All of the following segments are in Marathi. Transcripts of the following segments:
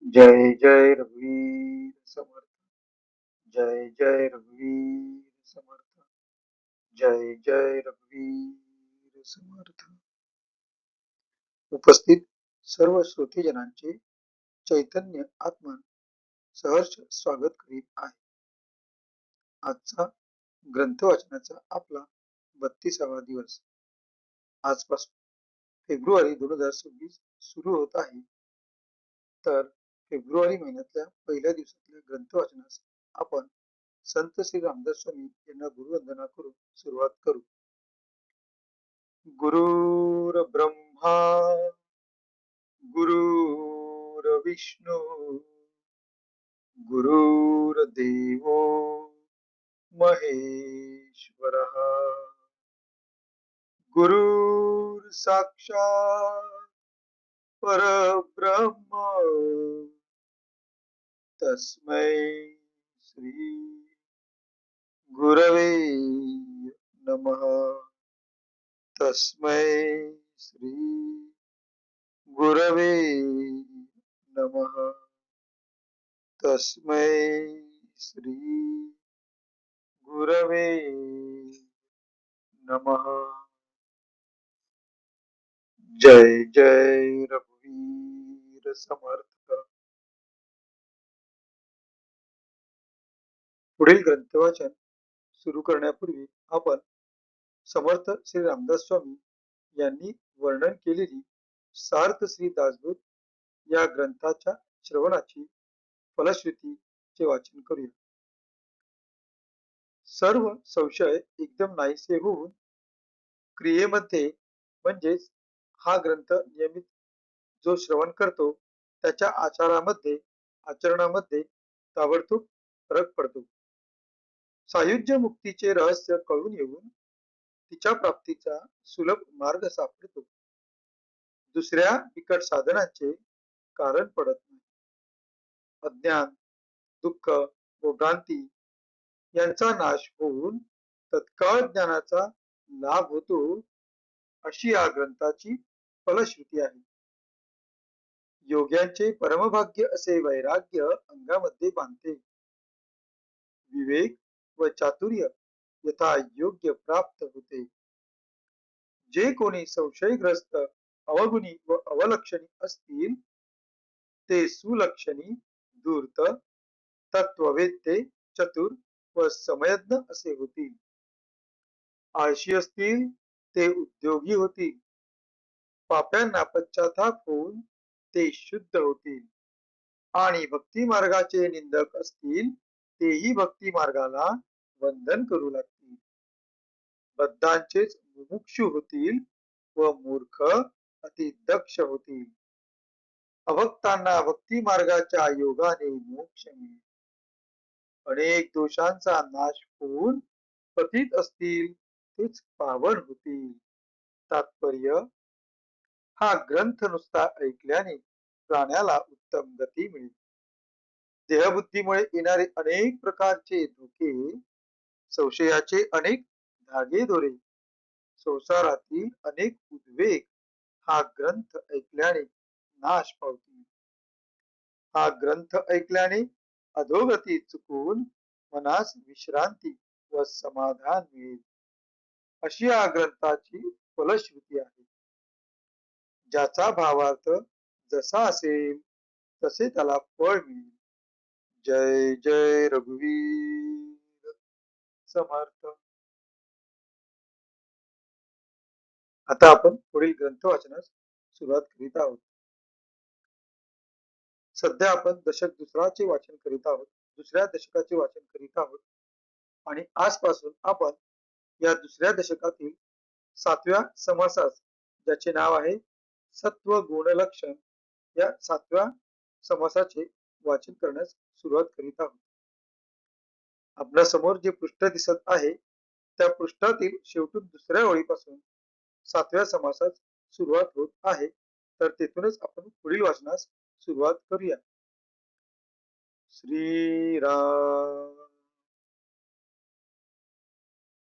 जय जय रघुवीर समर्थ. जय जय रघुवीर समर्थ. जय जय रघुवीर समर्थ. उपस्थित सर्व श्रोतेजनांचे चैतन्य आत्मा सहर्ष स्वागत करीत आहे. आजचा ग्रंथ वाचनाचा आपला 32वा दिवस. आजपासून फेब्रुवारी 2026 सुरू होत आहे. तर फेब्रुवारी महिन्यातल्या पहिल्या दिवसातल्या ग्रंथ वाचनास आपण संत श्री रामदास स्वामी यांना गुरुवंदना करून सुरुवात करू. गुरुर ब्रह्मा गुरुर विष्णू गुरुर्देवो महेश्वरः गुरुर साक्षात परब्रह्म तस्मै श्री गुरवे नमः. तस्मै श्री गुरवे नमः. तस्मै श्री गुरवे नमः. जय जय रघुवीर समर्थ. पुढील ग्रंथ वाचन सुरू करण्यापूर्वी आपण समर्थ श्री रामदास स्वामी यांनी वर्णन केलेली सार्थ श्री दासबोध या ग्रंथाच्या श्रवणाची फलश्रुतीचे वाचन करूया. सर्व संशय एकदम नाहीसे होऊन क्रियेमध्ये म्हणजेच हा ग्रंथ नियमित जो श्रवण करतो त्याच्या आचरणामध्ये ताबडतोब फरक पडतो. सायुज्य मुक्तीचे रहस्य कळून येऊन तिच्या प्राप्तीचा सुलभ मार्ग सापडतो. दुसऱ्या बिकट साधनांचे कारण पडत नाही. अज्ञान, दुःख व भ्रांती यांचा नाश होऊन तत्काळ ज्ञानाचा लाभ होतो, अशी या ग्रंथाची फलश्रुती आहे. योग्यांचे परमभाग्य असे वैराग्य अंगामध्ये बांधते. विवेक व चातुर्य यथा योग्य प्राप्त होते. जे कोणी संशयग्रस्त, अवगुणी व अवलक्षणी असतील ते सुलक्षणी, धूर्त, तत्ववेत्ते, चतुर व समयज्ञ असे होतील. आळशी असतील ते उद्योगी होतील. पाप्यांना पश्चाताप होऊन ते शुद्ध होतील. आणि भक्ती मार्गाचे निंदक असतील तेही भक्ती मार्गाला वंदन करू लागतील. बद्धांचेच मुमुक्षु होतील व मूर्ख अति दक्ष होतील. अभक्तांना भक्ती मार्गाच्या योगाने मोक्ष मिळेल. अनेक दोषांचा नाश होऊन पतित असतील तेच पावन होतील. तात्पर्य, हा ग्रंथ नुसता ऐकल्याने प्राण्याला उत्तम गती मिळेल. देहबुद्धीमुळे येणारे अनेक प्रकारचे धोके, संशयाचे अनेक धागे दोरे, संसारातील अनेक उद्वेग हा ग्रंथ ऐकल्याने नाश पावतील. हा ग्रंथ ऐकल्याने अधोगती चुकून मनास विश्रांती व समाधान मिळेल, अशी या ग्रंथाची फलश्रुती आहे. ज्याचा भावार्थ जसा असेल तसे त्याला फळ मिळेल. जय जय रघुवीर समर्थ. आता आपण पुढील ग्रंथ वाचनास सुरुवात करीत आहोत. सध्या आपण दशक दुसराचे वाचन करीत आहोत. दुसऱ्या दशकाचे वाचन करीत आहोत आणि आजपासून आपण या दुसऱ्या दशकातील 7व्या समासास, ज्याचे नाव आहे सत्व गुण लक्षण, या 7व्या समासाचे वाचन करण्यास सुरुवात करीत आहोत. आपल्या समोर जे पृष्ठ दिसत आहे त्या पृष्ठातील शेवटून दुसऱ्या ओळीपासून 7व्या समासास सुरुवात होत आहे. तर तेथूनच आपण पुढील वाचनास सुरुवात करूया. श्रीराम.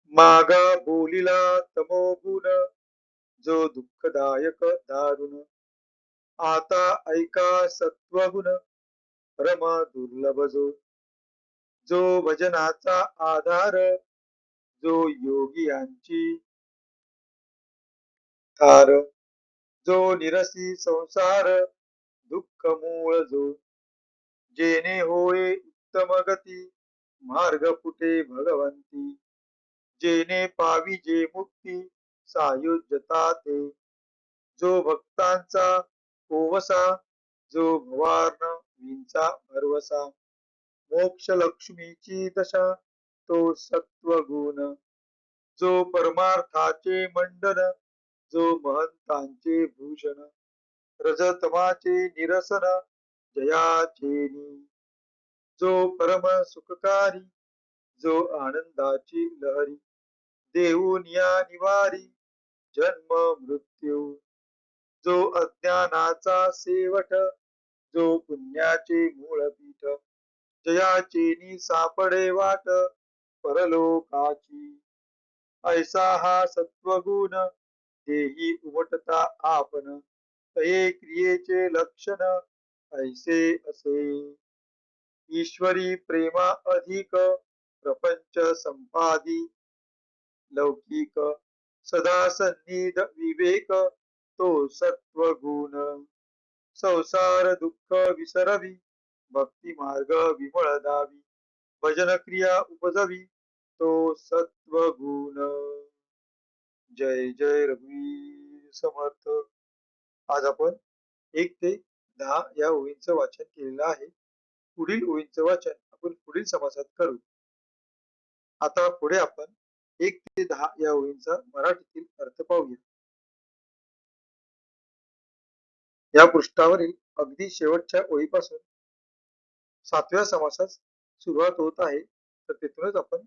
मागा बोलिला तमोगुण, जो दुःखदायक दारुण, आता ऐका सत्वगुण, परम दुर्लभ जो भजनाचा आधार, जो योगियांची थार, जो निरसी संसार दुःख मूळ जो, जेणे होय उत्तम गती मार्ग फुटे भगवंती, जेणे पाविजे मुक्ती सायुज्यता ते, जो भक्तांचा ओवसा, जो भवार्न विंचा भरवसा, मोक्ष लक्ष्मीची दशा तो सत्वगुण, जो परमार्थाचे मंडन, जो महंतांचे भूषण, रजतमाचे निरसन जयाचेनी, जो परम सुखकारी, जो आनंदाची लहरी, देऊन या निवारी जन्म मृत्यू, जो अज्ञानाचा सेवट, जो पुण्याचे मूळपीठ, जयाचेनी सापडे वाट परलोकाची, ऐसा हा सत्वगुण देही उमटता आपण, तये क्रियेचे लक्षण ऐसे असे, ईश्वरी प्रेमा अधिक प्रपंच संपादी लौकिक, सदा सन्निध विवेक तो सत्वगुण, संसार दुःख विसरवी भक्ती मार्ग विमळ दावी, भजन क्रिया उपजवी तो सत्वगुण. जय जय रघुवीर समर्थ. आज आपण 1 ते 10 या ओळींचं वाचन केलेलं आहे. पुढील ओळींचं वाचन आपण पुढील समासात करू. आता पुढे आपण 1 ते 10 या ओळींचा मराठीतील अर्थ पाहूया. या पृष्ठावरील अगदी शेवटच्या ओळीपासून 7व्या समासास सुरुवात होत आहे, तर तिथूनच आपण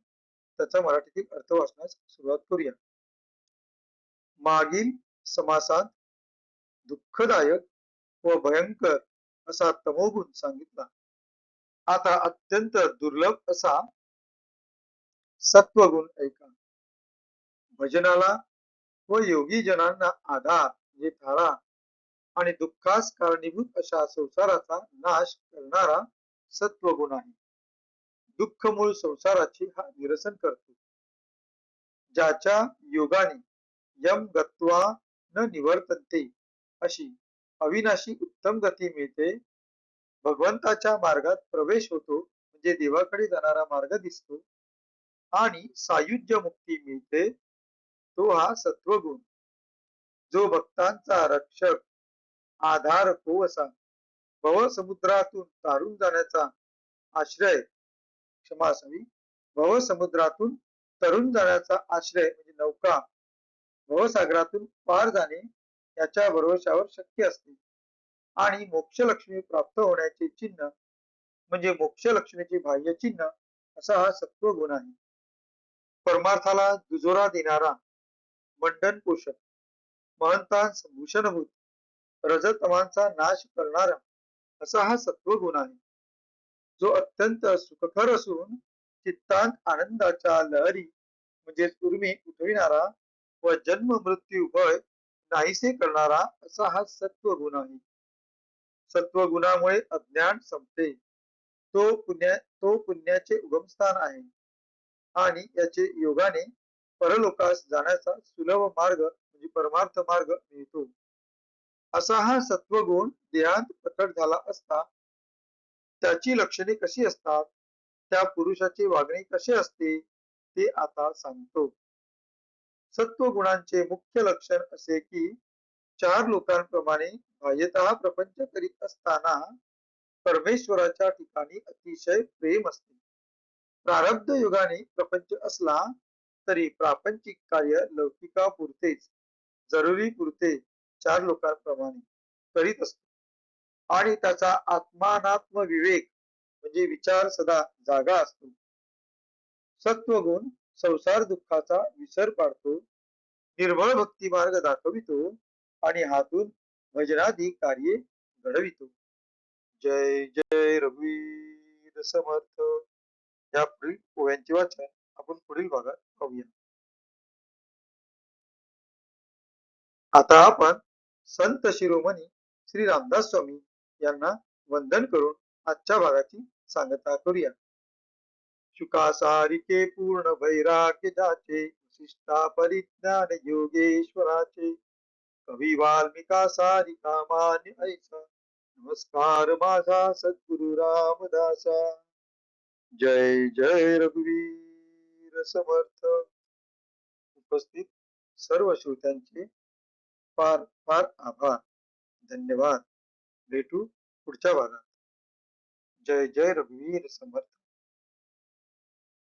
त्याचा मराठीतील अर्थ वाचण्यास सुरुवात करूया. मागील समासात दुःखदायक व भयंकर असा तमोगुण सांगितला. आता अत्यंत दुर्लभ असा सत्वगुण ऐका. भजनाला व योगी जनांना आधार म्हणजे थारा आणि दुःखास कारणीभूत अशा संसाराचा नाश करणारा सत्वगुण आहे. दुःख मूळ संसाराची हा निरसन करतो. ज्याच्या योगाने यम गत्वा न निवर्तन्ते अशी अविनाशी उत्तम गती मिळते, भगवंताच्या मार्गात प्रवेश होतो म्हणजे देवाकडे जाणारा मार्ग दिसतो आणि सायुज्य मुक्ती मिळते, तो हा सत्वगुण, जो भक्तांचा रक्षक आधार हो असा भवसमुद्रातून तारून जाण्याचा आश्रय, क्षमा असावी, भवसमुद्रातून तरून जाण्याचा आश्रय म्हणजे नौका, भवसागरातून पार जाणे याच्या भरोशावर शक्य असते आणि मोक्षलक्ष्मी प्राप्त होण्याचे चिन्ह म्हणजे मोक्षलक्ष्मीचे बाह्य चिन्ह असा हा सत्वगुण आहे. परमार्थाला दुजोरा देणारा, मंडन पोषक, महंतांस भूषणभूत, रजतमांचा नाश करणारा असा हा सत्वगुण आहे, जो अत्यंत सुखकर असून चित्तांत आनंदाच्या लहरी म्हणजे उर्मी उठविणारा व जन्म मृत्यू भय नाहीसे करणारा असा हा सत्वगुण आहे. सत्वगुणामुळे अज्ञान संपते. तो पुण्याचे उगमस्थान आहे आणि याचे योगाने परलोकास जाण्याचा सुलभ मार्ग म्हणजे परमार्थ मार्ग मिळतो. असा हा सत्वगुण देहांत प्रकट झाला असता त्याची लक्षणे कशी असतात, त्या पुरुषाची वागणे कशी असते ते आता सांगतो. सत्वगुणांचे मुख्य लक्षण असे की 4 लोकांप्रमाणे बाह्यतः प्रपंच करीत असताना परमेश्वराच्या ठिकाणी अतिशय प्रेम असते. प्रारब्ध युगाने प्रपंच असला तरी प्रापंचिक कार्य लौकिकापुरतेच जरुरी पुरते 4 लोकांप्रमाणे करीत असतो आणि त्याचा आत्मानात्म विवेक म्हणजे विचार सदा जागा असतो. सत्वगुण संसार दुःखाचा विसर पाडतो, निर्मळ भक्ती मार्ग दाखवितो आणि हातून भजनादी कार्ये घडवितो. जय जय रघुवीर समर्थ. या पुढील पोह्यांचे वाचन आपण पुढील भागात पाहूया. आता आपण संत शिरोमणी श्री रामदास स्वामी यांना वंदन करून आजच्या भागाची सांगता करूया. शुका सारिके पूर्ण वैराग्य जाचे, शिष्टा परिज्ञान योगेश्वराचे, कवी वाल्मिका सारिका मान्य ऐसा, नमस्कार माझा सद्गुरु रामदासा. जय जय रघुवीर समर्थ. उपस्थित सर्व श्रोत्यांचे फार फार आभार. धन्यवाद. भेटू पुढच्या भागात. जय जय रघुवीर समर्थ.